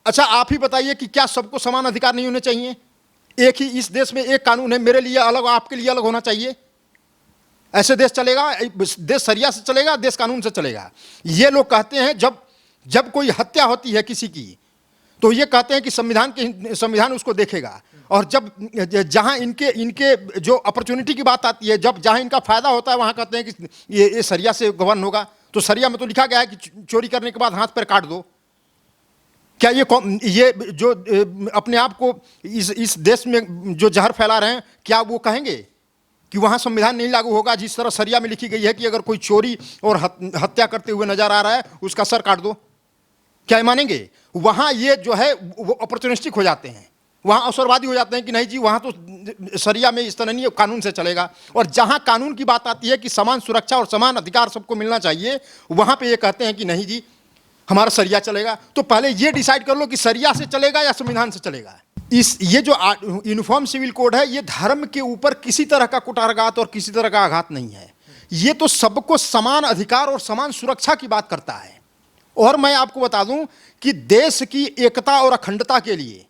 अच्छा आप ही बताइए कि क्या सबको समान अधिकार नहीं होने चाहिए? एक ही इस देश में एक कानून है, मेरे लिए अलग आपके लिए अलग होना चाहिए? ऐसे देश चलेगा? देश शरिया से चलेगा, देश कानून से चलेगा? ये लोग कहते हैं जब जब कोई हत्या होती है किसी की, तो ये कहते हैं कि संविधान उसको देखेगा, और जब जहां इनके इनके जो अपॉर्चुनिटी की बात आती है, जब जहां इनका फायदा होता है, वहां कहते हैं कि ये शरिया से गवर्न होगा। तो शरिया में तो लिखा गया है कि चोरी करने के बाद हाथ पैर काट दो। क्या ये जो अपने आप को इस देश में जो जहर फैला रहे हैं, क्या वो कहेंगे कि वहां संविधान नहीं लागू होगा? जिस तरह शरिया में लिखी गई है कि अगर कोई चोरी और हत्या करते हुए नजर आ रहा है, उसका सर काट दो, क्या मानेंगे? वहां ये जो है वो अपॉर्चुनिस्टिक हो जाते हैं, वहां अवसरवादी हो जाते हैं कि नहीं जी वहां तो शरिया में इस तरह नहीं, कानून से चलेगा। और जहां कानून की बात आती है कि समान सुरक्षा और समान अधिकार सबको मिलना चाहिए, वहां पे ये कहते हैं कि नहीं जी हमारा शरिया चलेगा। तो पहले ये डिसाइड कर लो कि शरिया से चलेगा या संविधान से चलेगा। ये जो यूनिफॉर्म सिविल कोड है, ये धर्म के ऊपर किसी तरह का कुठाराघात और किसी तरह का आघात नहीं है। ये तो सबको समान अधिकार और समान सुरक्षा की बात करता है। और मैं आपको बता दूं कि देश की एकता और अखंडता के लिए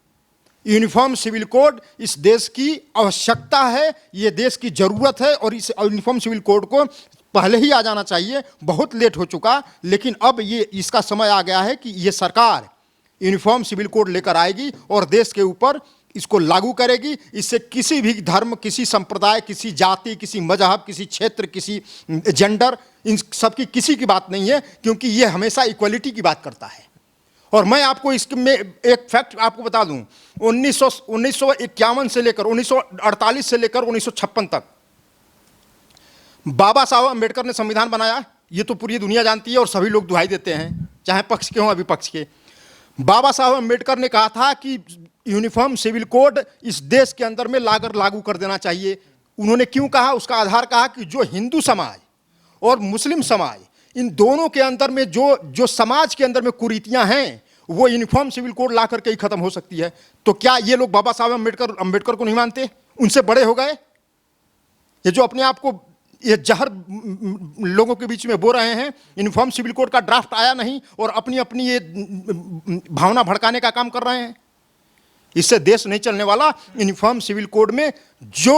यूनिफॉर्म सिविल कोड इस देश की आवश्यकता है, ये देश की जरूरत है, और इस यूनिफॉर्म सिविल कोड को पहले ही आ जाना चाहिए। बहुत लेट हो चुका, लेकिन अब ये इसका समय आ गया है कि ये सरकार यूनिफॉर्म सिविल कोड लेकर आएगी और देश के ऊपर इसको लागू करेगी। इससे किसी भी धर्म, किसी संप्रदाय, किसी जाति, किसी मजहब, किसी क्षेत्र, किसी जेंडर, इन सबकी किसी की बात नहीं है, क्योंकि ये हमेशा इक्वलिटी की बात करता है। और मैं आपको इसमें एक फैक्ट आपको बता दूं, 1951 से लेकर 1948 से लेकर 1956 तक बाबा साहब अम्बेडकर ने संविधान बनाया। ये तो पूरी दुनिया जानती है और सभी लोग दुहाई देते हैं, चाहे पक्ष के हों विपक्ष के। बाबा साहब अम्बेडकर ने कहा था कि यूनिफॉर्म सिविल कोड इस देश के अंदर में लागू कर देना चाहिए। उन्होंने क्यों कहा? उसका आधार कहा कि जो हिंदू समाज और मुस्लिम समाज, इन दोनों के अंदर में जो समाज के अंदर में कुरीतियां हैं, वो यूनिफॉर्म सिविल कोड ला करके ही खत्म हो सकती है। तो क्या ये लोग बाबा साहब अम्बेडकर को नहीं मानते? उनसे बड़े हो गए? ये जो अपने आप को ये जहर लोगों के बीच में बो रहे हैं, यूनिफॉर्म सिविल कोड का ड्राफ्ट आया नहीं और अपनी अपनी ये भावना भड़काने का काम कर रहे हैं। इससे देश नहीं चलने वाला। यूनिफॉर्म सिविल कोड में जो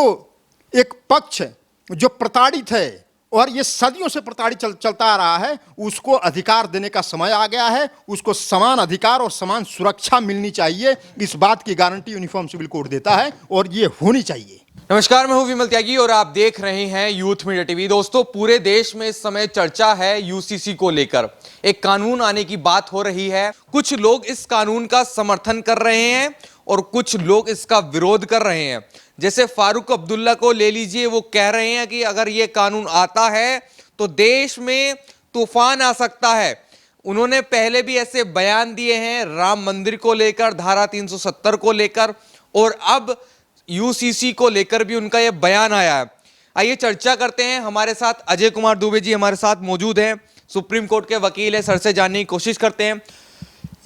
एक पक्ष जो प्रताड़ित है और ये सदियों से प्रताड़ित चलता आ रहा है, उसको अधिकार देने का समय आ गया है। उसको समान अधिकार और समान सुरक्षा मिलनी चाहिए, इस बात की गारंटी यूनिफॉर्म सिविल कोड देता है और ये होनी चाहिए। नमस्कार, मैं हूं विमल त्यागी और आप देख रहे हैं यूथ मीडिया टीवी। दोस्तों, पूरे देश में इस समय चर्चा है यूसीसी को लेकर। एक कानून आने की बात हो रही है। कुछ लोग इस कानून का समर्थन कर रहे हैं और कुछ लोग इसका विरोध कर रहे हैं। जैसे फारूक अब्दुल्ला को ले लीजिए, वो कह रहे हैं कि अगर ये कानून आता है तो देश में तूफान आ सकता है। उन्होंने पहले भी ऐसे बयान दिए हैं राम मंदिर को लेकर, धारा 370 को लेकर, और अब यूसीसी को लेकर भी उनका यह बयान आया है। आइए चर्चा करते हैं। हमारे साथ अजय कुमार दुबे जी हमारे साथ मौजूद हैं, सुप्रीम कोर्ट के वकील है। सर से जानने की कोशिश करते हैं।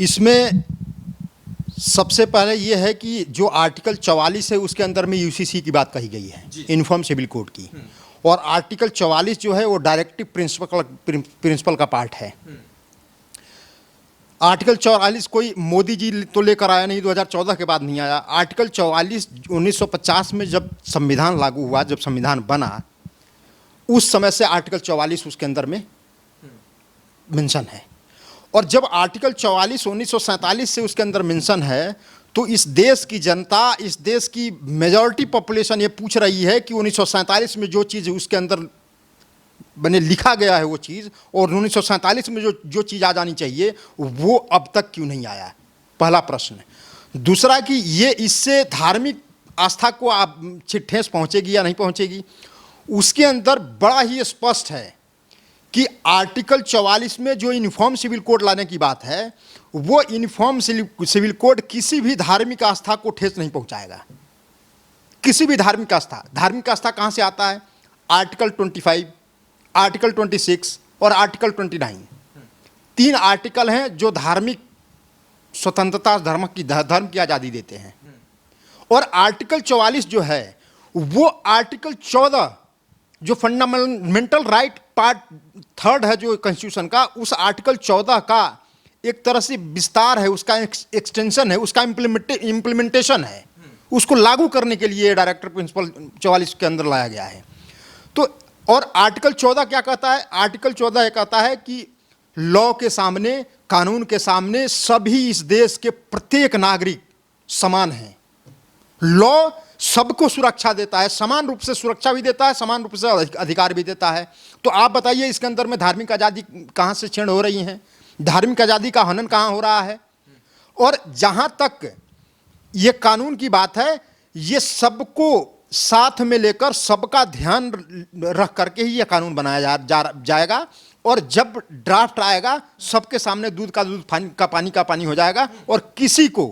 इसमें सबसे पहले यह है कि जो आर्टिकल 44 है उसके अंदर में यूसीसी की बात कही गई है, यूनिफॉर्म सिविल कोड की। और आर्टिकल 44 जो है वो डायरेक्टिव प्रिंसिपल का पार्ट है। आर्टिकल 44 कोई मोदी जी तो लेकर आया नहीं, 2014 के बाद नहीं आया। आर्टिकल 44 1950 में जब संविधान लागू हुआ, जब संविधान बना, उस समय से आर्टिकल 44 उसके अंदर में मेंशन है। और जब आर्टिकल 44 1947 से उसके अंदर मेंशन है, तो इस देश की जनता, इस देश की मेजॉरिटी पॉपुलेशन ये पूछ रही है कि 1947 में जो चीज़ उसके अंदर बने लिखा गया है वो चीज़, और 1947 में जो चीज़ आ जानी चाहिए वो अब तक क्यों नहीं आया? पहला प्रश्न। दूसरा कि ये इससे धार्मिक आस्था को आप ठेस पहुंचेगी या नहीं पहुंचेगी? उसके अंदर बड़ा ही स्पष्ट है कि आर्टिकल 44 में जो यूनिफॉर्म सिविल कोड लाने की बात है, वो यूनिफॉर्म सिविल कोड किसी भी धार्मिक आस्था को ठेस नहीं पहुंचाएगा। किसी भी धार्मिक आस्था कहाँ से आता है? आर्टिकल 25, आर्टिकल 26 और आर्टिकल 29। 3 आर्टिकल हैं जो धार्मिक स्वतंत्रता, धर्म की आज़ादी देते हैं। और आर्टिकल 44 जो है वो आर्टिकल 14 जो फंडामेंटल राइट पार्ट 3 है जो कॉन्स्टिट्यूशन का, उस आर्टिकल 14 का एक तरह से विस्तार है, उसका एक्सटेंशन है, उसका इम्प्लीमेंटेशन है, उसको लागू करने के लिए डायरेक्टर प्रिंसिपल 44 के अंदर लाया गया है। तो और आर्टिकल 14 क्या कहता है? आर्टिकल 14 ये कहता है कि लॉ के सामने, कानून के सामने सभी इस देश के प्रत्येक नागरिक समान हैं। लॉ सबको सुरक्षा देता है, समान रूप से सुरक्षा भी देता है, समान रूप से अधिकार भी देता है। तो आप बताइए इसके अंदर में धार्मिक आज़ादी कहाँ से छीन हो रही है? धार्मिक आज़ादी का हनन कहाँ हो रहा है? और जहाँ तक ये कानून की बात है, ये सबको साथ में लेकर सबका ध्यान रख करके ही ये कानून बनाया जाएगा। और जब ड्राफ्ट आएगा, सबके सामने दूध का दूध, पानी का पानी हो जाएगा, और किसी को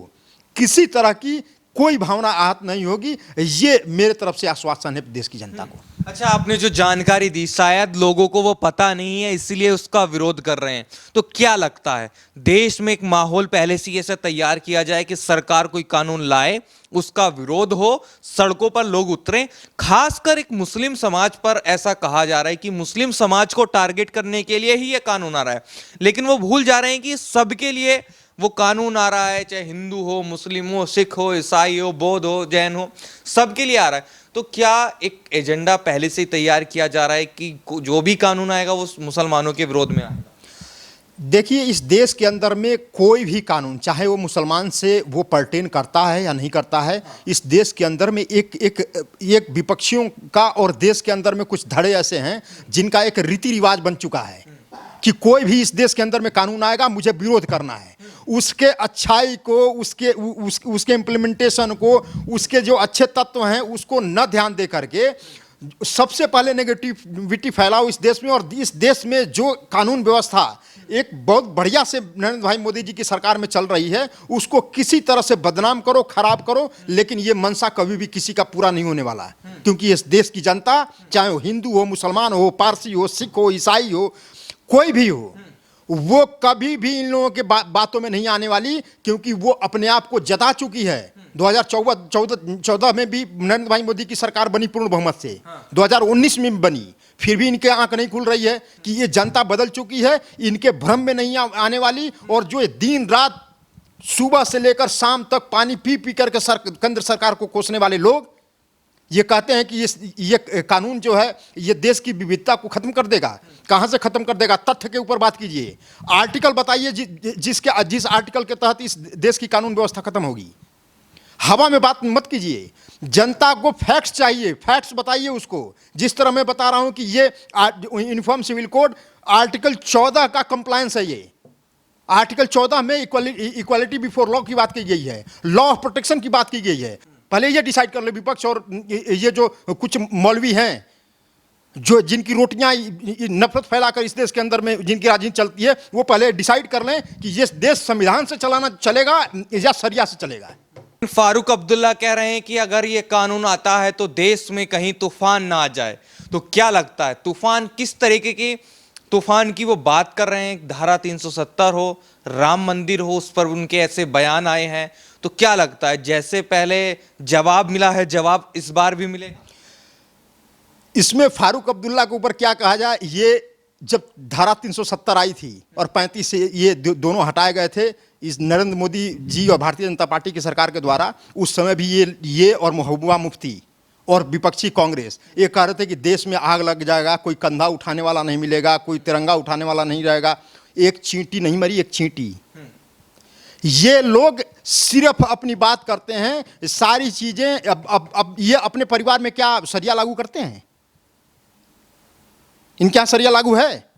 किसी तरह की कोई भावना आहत नहीं होगी। ये मेरे तरफ से आश्वासन है देश की जनता को। अच्छा, आपने जो जानकारी दी, शायद लोगों को वो पता नहीं है, इसलिए उसका विरोध कर रहे हैं। तो क्या लगता है, देश में एक माहौल पहले से ऐसा तैयार किया जाए कि सरकार कोई कानून लाए, उसका विरोध हो, सड़कों पर लोग उतरें? खासकर एक मुस्लिम समाज पर ऐसा कहा जा रहा है कि मुस्लिम समाज को टारगेट करने के लिए ही ये कानून आ रहा है, लेकिन वो भूल जा रहे हैं कि सबके लिए वो कानून आ रहा है, चाहे हिंदू हो, मुस्लिम हो, सिख हो, ईसाई हो, बौद्ध हो, जैन हो, सबके लिए आ रहा है। तो क्या एक एजेंडा पहले से ही तैयार किया जा रहा है कि जो भी कानून आएगा वो मुसलमानों के विरोध में आएगा? देखिए, इस देश के अंदर में कोई भी कानून, चाहे वो मुसलमान से वो पर्टेन करता है या नहीं करता है, इस देश के अंदर में एक विपक्षियों का और देश के अंदर में कुछ धड़े ऐसे हैं जिनका एक रीति रिवाज बन चुका है कि कोई भी इस देश के अंदर में कानून आएगा, मुझे विरोध करना है। उसके अच्छाई को, उसके इम्प्लीमेंटेशन को, उसके जो अच्छे तत्व हैं उसको न ध्यान दे करके सबसे पहले नेगेटिविटी फैलाओ इस देश में। और इस देश में जो कानून व्यवस्था एक बहुत बढ़िया से नरेंद्र भाई मोदी जी की सरकार में चल रही है, उसको किसी तरह से बदनाम करो, खराब करो, लेकिन ये मनसा कभी भी किसी का पूरा नहीं होने वाला है। क्योंकि इस देश की जनता, चाहे वो हिंदू हो, मुसलमान हो, पारसी हो, सिख हो, ईसाई हो, कोई भी हो, वो कभी भी इन लोगों के बातों में नहीं आने वाली, क्योंकि वो अपने आप को जता चुकी है। 2014 में भी नरेंद्र भाई मोदी की सरकार बनी पूर्ण बहुमत से, 2019 में भी बनी, फिर भी इनके आंख नहीं खुल रही है कि ये जनता बदल चुकी है, इनके भ्रम में नहीं आने वाली। और जो दिन रात सुबह से लेकर शाम तक पानी पी पी करके केंद्र सरकार को कोसने वाले लोग ये कहते हैं कि ये कानून जो है ये देश की विविधता को खत्म कर देगा। कहां से खत्म कर देगा? तथ्य के ऊपर बात कीजिए, आर्टिकल बताइए जिस आर्टिकल के तहत इस देश की कानून व्यवस्था खत्म होगी। हवा में बात मत कीजिए, जनता को फैक्ट्स चाहिए, फैक्ट्स बताइए उसको। जिस तरह मैं बता रहा हूं कि ये यूनिफॉर्म सिविल कोड आर्टिकल 14 का कंप्लायंस है। ये आर्टिकल 14 में इक्वालिटी बिफोर लॉ की बात की गई है, लॉ ऑफ प्रोटेक्शन की बात की गई है। पहले ये डिसाइड कर ले विपक्ष और ये जो कुछ मौलवी हैं जो जिनकी रोटियां नफरत फैलाकर इस देश के अंदर में जिनकी राजनीति चलती है, वो पहले डिसाइड कर लें कि ये देश संविधान से चलेगा या शरिया से चलेगा। फारूक अब्दुल्ला कह रहे हैं कि अगर ये कानून आता है तो देश में कहीं तूफान ना आ जाए। तो क्या लगता है, तूफान किस तरीके की तूफान की वो बात कर रहे हैं? धारा 370 हो, राम मंदिर हो, उस पर उनके ऐसे बयान आए हैं। तो क्या लगता है, जैसे पहले जवाब मिला है, जवाब इस बार भी मिलेगा? इसमें फारूक अब्दुल्ला के ऊपर क्या कहा जाए। ये जब धारा 370 आई थी और 35 से ये दोनों हटाए गए थे इस नरेंद्र मोदी जी और भारतीय जनता पार्टी की सरकार के द्वारा, उस समय भी ये और महबूबा मुफ्ती और विपक्षी कांग्रेस ये कह रहे थे कि देश में आग लग जाएगा, कोई कंधा उठाने वाला नहीं मिलेगा, कोई तिरंगा उठाने वाला नहीं रहेगा। एक चींटी नहीं मरी, एक चींटी। ये लोग सिर्फ अपनी बात करते हैं, सारी चीजें अब ये अपने परिवार में क्या शरिया लागू करते हैं? इनके यहां शरिया लागू है?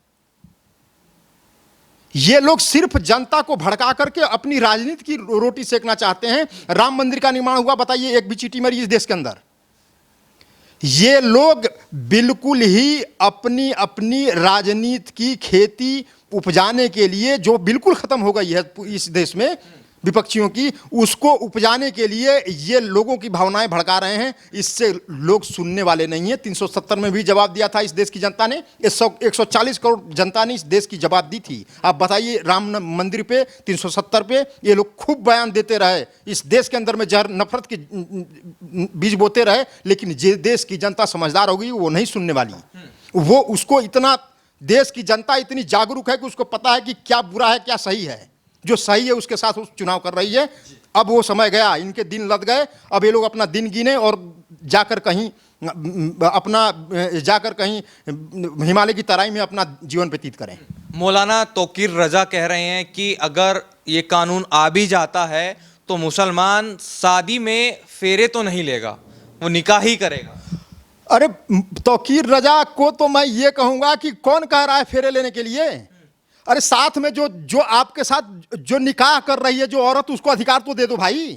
ये लोग सिर्फ जनता को भड़का करके अपनी राजनीति की रोटी सेकना चाहते हैं। राम मंदिर का निर्माण हुआ, बताइए एक भी चींटी मरी इस देश के अंदर? ये लोग बिल्कुल ही अपनी अपनी राजनीति की खेती उपजाने के लिए, जो बिल्कुल खत्म हो गई है इस देश में विपक्षियों की, उसको उपजाने के लिए ये लोगों की भावनाएं भड़का रहे हैं। इससे लोग सुनने वाले नहीं हैं। 370 में भी जवाब दिया था इस देश की जनता ने, 140 करोड़ जनता ने इस देश की जवाब दी थी। आप बताइए, राम मंदिर पे 370 पे ये लोग खूब बयान देते रहे, इस देश के अंदर में जहर नफरत के बीज बोते रहे, लेकिन जे देश की जनता समझदार होगी वो नहीं सुनने वाली। वो उसको इतना, देश की जनता इतनी जागरूक है कि उसको पता है कि क्या बुरा है क्या सही है। जो सही है उसके साथ उस चुनाव कर रही है। अब वो समय गया, इनके दिन लद गए, अब ये लोग अपना दिन गिने और जाकर कहीं हिमालय की तराई में अपना जीवन व्यतीत करें। मौलाना तौकीर रजा कह रहे हैं कि अगर ये कानून आ भी जाता है तो मुसलमान शादी में फेरे तो नहीं लेगा, वो निकाह ही करेगा। अरे तौकीर रजा को तो मैं ये कहूंगा कि कौन कह रहा है फेरे लेने के लिए? अरे साथ में जो आपके साथ जो निकाह कर रही है जो औरत, उसको अधिकार तो दे दो भाई।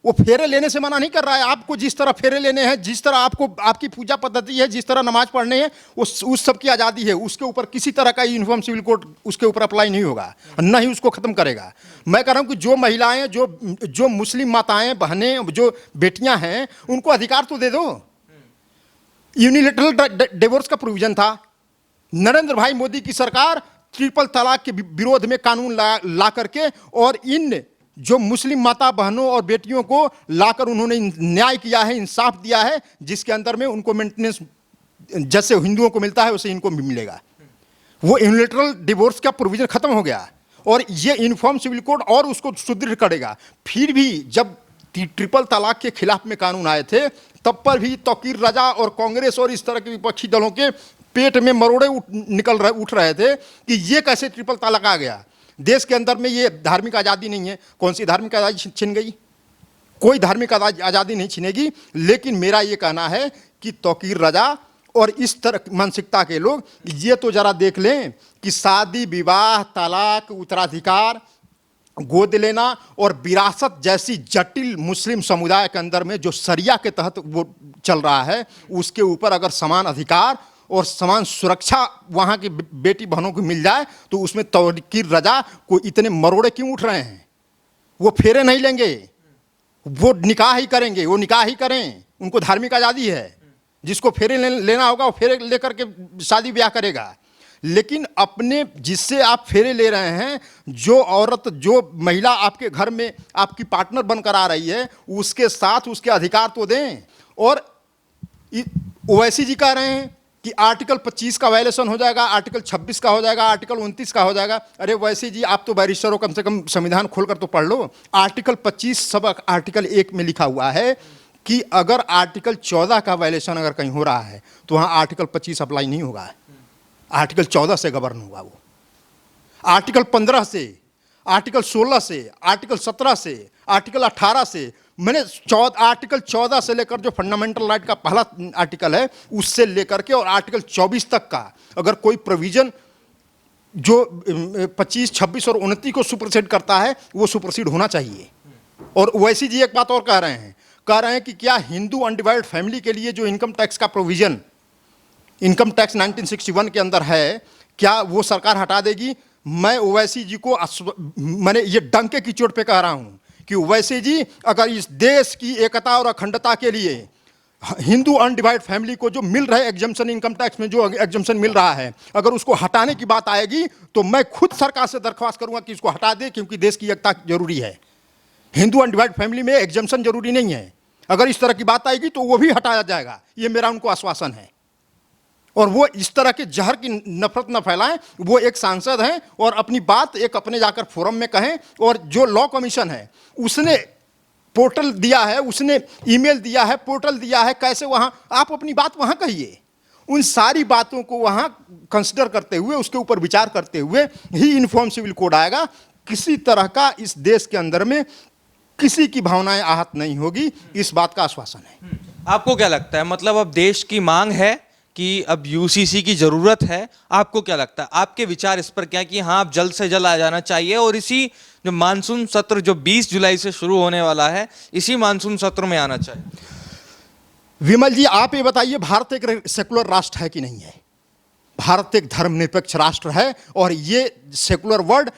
वो फेरे लेने से मना नहीं कर रहा है। आपको जिस तरह फेरे लेने हैं, जिस तरह आपको आपकी पूजा पद्धति है, जिस तरह नमाज पढ़ने हैं, उस सब की आज़ादी है। उसके ऊपर किसी तरह का यूनिफॉर्म सिविल कोड उसके ऊपर अप्लाई नहीं होगा, न ही उसको ख़त्म करेगा। मैं कह रहा हूँ कि जो महिलाएं, जो मुस्लिम माताएं, बहनें, जो बेटियां हैं, उनको अधिकार तो दे दो। यूनिलैटरल डिवोर्स का प्रोविजन था। नरेंद्र भाई मोदी की सरकार ट्रिपल तलाक के विरोध में कानून ला करके और इन जो मुस्लिम माता बहनों और बेटियों को लाकर उन्होंने न्याय किया है, इंसाफ दिया है, जिसके अंदर में उनको मेंटेनेंस जैसे हिंदुओं को मिलता है वैसे इनको भी मिलेगा। वो यूनिलैटरल डिवोर्स का प्रोविजन खत्म हो गया और ये यूनिफॉर्म सिविल कोड और उसको सुदृढ़ करेगा। फिर भी जब ट्रिपल तलाक के खिलाफ में कानून आए थे, तब पर भी तौकीर रजा और कांग्रेस और इस तरह के विपक्षी दलों के पेट में मरोड़े उठ रहे थे कि ये कैसे ट्रिपल तलाक आ गया। देश के अंदर में ये धार्मिक आज़ादी नहीं है। कौन सी धार्मिक आज़ादी छिन गई? कोई धार्मिक आज़ादी नहीं छिनेगी। लेकिन मेरा ये कहना है कि तौकीर रजा और इस तरह मानसिकता के लोग ये तो जरा देख लें कि शादी, विवाह, तलाक, उत्तराधिकार, गोद लेना और विरासत जैसी जटिल मुस्लिम समुदाय के अंदर में जो शरिया के तहत वो चल रहा है, उसके ऊपर अगर समान अधिकार और समान सुरक्षा वहाँ की बेटी बहनों को मिल जाए तो उसमें तौकीर रजा को इतने मरोड़े क्यों उठ रहे हैं? वो फेरे नहीं लेंगे, वो निकाह ही करेंगे, वो निकाह ही करें। उनको धार्मिक आज़ादी है। जिसको फेरे लेना होगा वो फेरे लेकर के शादी ब्याह करेगा। लेकिन अपने जिससे आप फेरे ले रहे हैं, जो औरत, जो महिला आपके घर में आपकी पार्टनर बनकर आ रही है, उसके साथ उसके अधिकार तो दें। और ओवैसी जी कह रहे हैं कि आर्टिकल 25 का वायलेशन हो जाएगा, आर्टिकल 26 का हो जाएगा, आर्टिकल 29 का हो जाएगा। अरे वैसे जी, आप तो बैरिस्टर हो, कम से कम संविधान खोलकर तो पढ़ लो। आर्टिकल 25 सब आर्टिकल 1 में लिखा हुआ है कि अगर आर्टिकल 14 का वायलेशन अगर कहीं हो रहा है तो वहाँ आर्टिकल 25 अप्लाई नहीं होगा। आर्टिकल 14 से गवर्न होगा वो। आर्टिकल 15 से, आर्टिकल 16 से, आर्टिकल 17 से, आर्टिकल 18 से, मैंने आर्टिकल 14 से लेकर जो फंडामेंटल राइट का पहला आर्टिकल है उससे लेकर के और आर्टिकल 24 तक का अगर कोई प्रोविजन जो 25, 26 और 29 को सुपरसीड करता है, वो सुपरसीड होना चाहिए। और वैसी जी एक बात और कह रहे हैं कि क्या हिंदू अनडिवाइडेड फैमिली के लिए जो इनकम टैक्स का प्रोविजन, इनकम टैक्स 1961 के अंदर है, क्या वो सरकार हटा देगी? मैं ओवैसी जी को मैंने ये डंके की चोट पे कह रहा हूं कि ओवैसी जी अगर इस देश की एकता और अखंडता के लिए हिंदू अनडिवाइड फैमिली को जो मिल रहा है एग्जम्पशन, इनकम टैक्स में जो एग्जम्पशन मिल रहा है, अगर उसको हटाने की बात आएगी तो मैं खुद सरकार से दरख्वास्त करूंगा कि इसको हटा दे, क्योंकि देश की एकता जरूरी है। हिंदू अनडिवाइड फैमिली में एग्जम्पशन जरूरी नहीं है। अगर इस तरह की बात आएगी तो वो भी हटाया जाएगा, ये मेरा उनको आश्वासन है। और वो इस तरह के जहर की नफरत न फैलाएं। वो एक सांसद हैं और अपनी बात एक अपने जाकर फोरम में कहें। और जो लॉ कमीशन है उसने पोर्टल दिया है, उसने ईमेल दिया है, पोर्टल दिया है, कैसे वहाँ आप अपनी बात वहाँ कहिए। उन सारी बातों को वहाँ कंसिडर करते हुए, उसके ऊपर विचार करते हुए ही यूनिफॉर्म सिविल कोड आएगा। किसी तरह का इस देश के अंदर में किसी की भावनाएं आहत नहीं होगी, इस बात का आश्वासन है। आपको क्या लगता है, मतलब अब देश की मांग है कि अब यूसीसी की जरूरत है? आपको क्या लगता है, आपके विचार इस पर क्या है कि हाँ अब जल्द से जल्द आ जाना चाहिए और इसी जो मानसून सत्र जो 20 जुलाई से शुरू होने वाला है, इसी मानसून सत्र में आना चाहिए? विमल जी, आप ये बताइए, भारत एक सेकुलर राष्ट्र है कि नहीं है? भारत एक धर्मनिरपेक्ष राष्ट्र है और ये सेकुलर वर्ड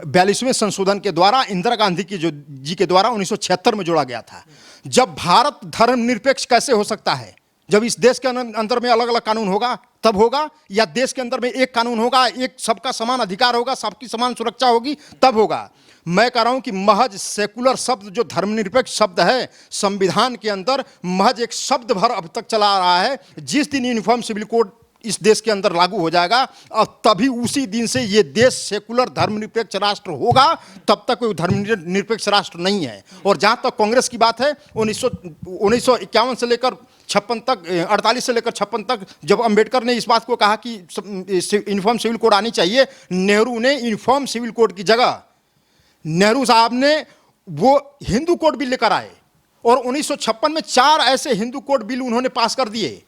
42वें संशोधन के द्वारा इंदिरा गांधी की जी के द्वारा 1976 में जोड़ा गया था। जब भारत धर्मनिरपेक्ष कैसे हो सकता है? जब इस देश के अंदर में अलग अलग कानून होगा तब होगा, या देश के अंदर में एक कानून होगा, एक सबका समान अधिकार होगा, सबकी समान सुरक्षा होगी, तब होगा। मैं कह रहा हूं कि महज सेकुलर शब्द जो धर्मनिरपेक्ष शब्द है संविधान के अंदर महज एक शब्द भर अब तक चला आ रहा है। जिस दिन यूनिफॉर्म सिविल कोड इस देश के अंदर लागू हो जाएगा और तभी उसी दिन से ये देश सेकुलर धर्मनिरपेक्ष राष्ट्र होगा। तब तक कोई धर्मनिरपेक्ष राष्ट्र नहीं है। और जहाँ तक कांग्रेस की बात है, 1951 से लेकर 56 तक, 48 से लेकर 56 तक जब अंबेडकर ने इस बात को कहा कि यूनिफॉर्म सिविल कोड आनी चाहिए, नेहरू ने यूनिफॉर्म सिविल कोड की जगह नेहरू साहब ने वो हिंदू कोड बिल लेकर आए और 1956 में 4 ऐसे हिंदू कोड बिल उन्होंने पास कर दिए।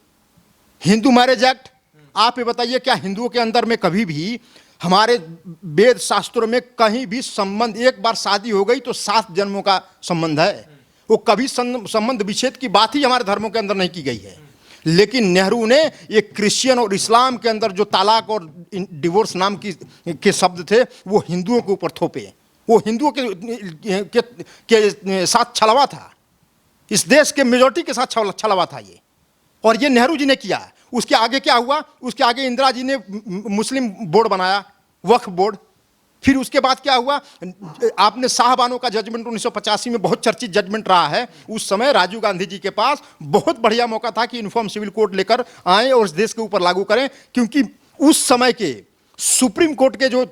हिंदू मैरिज एक्ट, आप ये बताइए क्या हिंदुओं के अंदर में कभी भी हमारे वेद शास्त्रों में कहीं भी संबंध, एक बार शादी हो गई तो 7 जन्मों का संबंध है, वो कभी संबंध विच्छेद की बात ही हमारे धर्मों के अंदर नहीं की गई है। लेकिन नेहरू ने एक क्रिश्चियन और इस्लाम के अंदर जो तालाक और डिवोर्स नाम के शब्द थे वो हिंदुओं के ऊपर थोपे। वो हिंदुओं के साथ छलवा था, इस देश के मेजॉरिटी के साथ छलवा था ये, और ये नेहरू जी ने किया। उसके आगे क्या हुआ? उसके आगे इंदिरा जी ने मुस्लिम बोर्ड बनाया, वक्फ बोर्ड। फिर उसके बाद क्या हुआ? आपने शाहबानो का जजमेंट 1985 में बहुत चर्चित जजमेंट रहा है। उस समय राजीव गांधी जी के पास बहुत बढ़िया मौका था कि यूनिफॉर्म सिविल कोड लेकर आए और इस देश के ऊपर लागू करें, क्योंकि उस समय के सुप्रीम कोर्ट के जो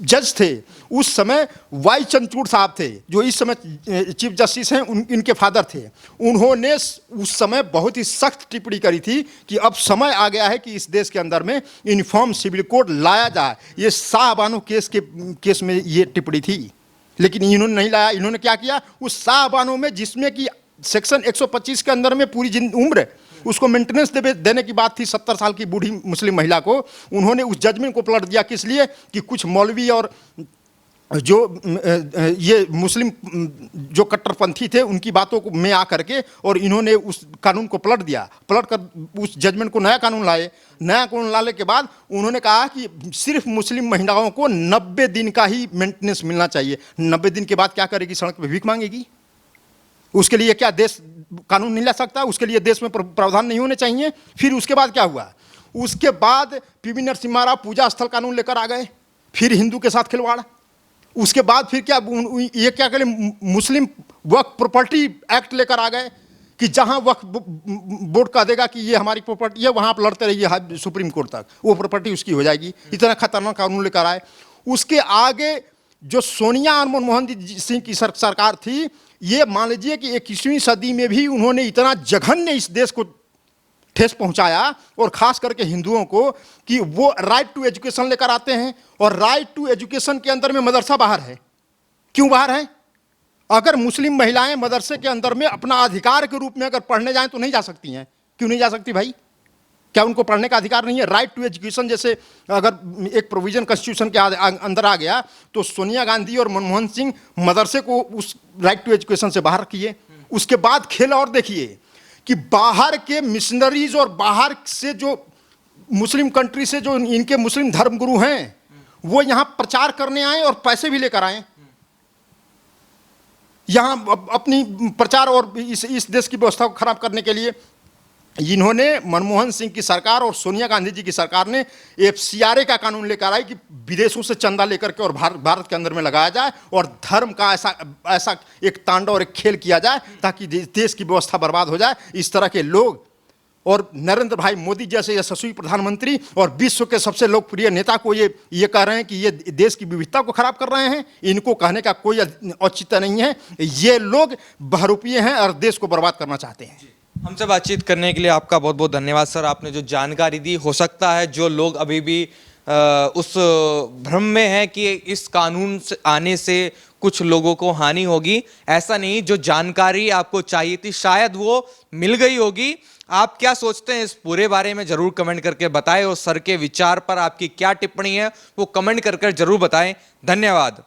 जज थे उस समय वाई चंद्रचूड़ साहब थे, जो इस समय चीफ जस्टिस हैं, इनके फादर थे। उन्होंने उस समय बहुत ही सख्त टिप्पणी करी थी कि अब समय आ गया है कि इस देश के अंदर में यूनिफॉर्म सिविल कोड लाया जाए। ये शाहबानो केस में ये टिप्पणी थी, लेकिन इन्होंने नहीं लाया। इन्होंने क्या किया? उस शाहबानो में जिसमें कि सेक्शन 125 के अंदर में पूरी उम्र उसको मेंटेनेंस देने की बात थी 70 साल की बूढ़ी मुस्लिम महिला को, उन्होंने उस जजमेंट को पलट दिया। किस लिए? कि कुछ मौलवी और जो ये मुस्लिम जो कट्टरपंथी थे उनकी बातों को में आकर के और इन्होंने उस कानून को पलट दिया। पलट कर उस जजमेंट को नया कानून लाए। नया कानून लाने के बाद उन्होंने कहा कि सिर्फ मुस्लिम महिलाओं को 90 दिन का ही मेंटेनेंस मिलना चाहिए। 90 दिन के बाद क्या करेगी? सड़क पर भीख मांगेगी। उसके लिए क्या देश कानून नहीं ला सकता? उसके लिए देश में प्रावधान नहीं होने चाहिए? फिर उसके बाद क्या हुआ? उसके बाद पीवी नरसिम्हा राव पूजा स्थल कानून लेकर आ गए, फिर हिंदू के साथ खिलवाड़। उसके बाद फिर क्या ये क्या करें? मुस्लिम वक्फ प्रॉपर्टी एक्ट लेकर आ गए कि जहां वक्फ बोर्ड कह देगा कि ये हमारी प्रॉपर्टी है, वहां आप लड़ते रहिए सुप्रीम कोर्ट तक, वो प्रॉपर्टी उसकी हो जाएगी। इतना खतरनाक कानून लेकर आए। उसके आगे जो सोनिया और मनमोहन सिंह की सरकार थी, ये मान लीजिए कि 21वीं सदी में भी उन्होंने इतना जघन्य इस देश को ठेस पहुंचाया, और खास करके हिंदुओं को, कि वो राइट टू एजुकेशन लेकर आते हैं। और राइट टू एजुकेशन के अंदर में मदरसा बाहर है। क्यों बाहर है? अगर मुस्लिम महिलाएं मदरसे के अंदर में अपना अधिकार के रूप में अगर पढ़ने जाएं तो नहीं जा सकती हैं। क्यों नहीं जा सकती भाई? क्या उनको पढ़ने का अधिकार नहीं है? राइट टू एजुकेशन जैसे अगर एक प्रोविजन कॉन्स्टिट्यूशन के अंदर आ गया तो सोनिया गांधी और मनमोहन सिंह मदरसे को उस राइट टू एजुकेशन से बाहर किए। उसके बाद खेल और देखिए कि बाहर के मिशनरीज और बाहर से जो मुस्लिम कंट्री से जो इनके मुस्लिम धर्मगुरु हैं वो यहाँ प्रचार करने आए और पैसे भी लेकर आए, यहाँ अपनी प्रचार और इस देश की व्यवस्था को खराब करने के लिए। इन्होंने मनमोहन सिंह की सरकार और सोनिया गांधी जी की सरकार ने FCRA का कानून लेकर आई कि विदेशों से चंदा लेकर के और भारत के अंदर में लगाया जाए और धर्म का ऐसा एक तांडव और एक खेल किया जाए ताकि देश की व्यवस्था बर्बाद हो जाए। इस तरह के लोग और नरेंद्र भाई मोदी जैसे यशस्वी प्रधानमंत्री और विश्व के सबसे लोकप्रिय नेता को ये कह रहे हैं कि ये देश की विविधता को खराब कर रहे हैं। इनको कहने का कोई औचित्य नहीं है। ये लोग बहरूपीय हैं और देश को बर्बाद करना चाहते हैं। हमसे बातचीत करने के लिए आपका बहुत बहुत धन्यवाद सर। आपने जो जानकारी दी, हो सकता है जो लोग अभी भी उस भ्रम में हैं कि इस कानून से आने से कुछ लोगों को हानि होगी, ऐसा नहीं। जो जानकारी आपको चाहिए थी शायद वो मिल गई होगी। आप क्या सोचते हैं इस पूरे बारे में जरूर कमेंट करके बताएं, और सर के विचार पर आपकी क्या टिप्पणी है वो कमेंट कर जरूर बताएं। धन्यवाद।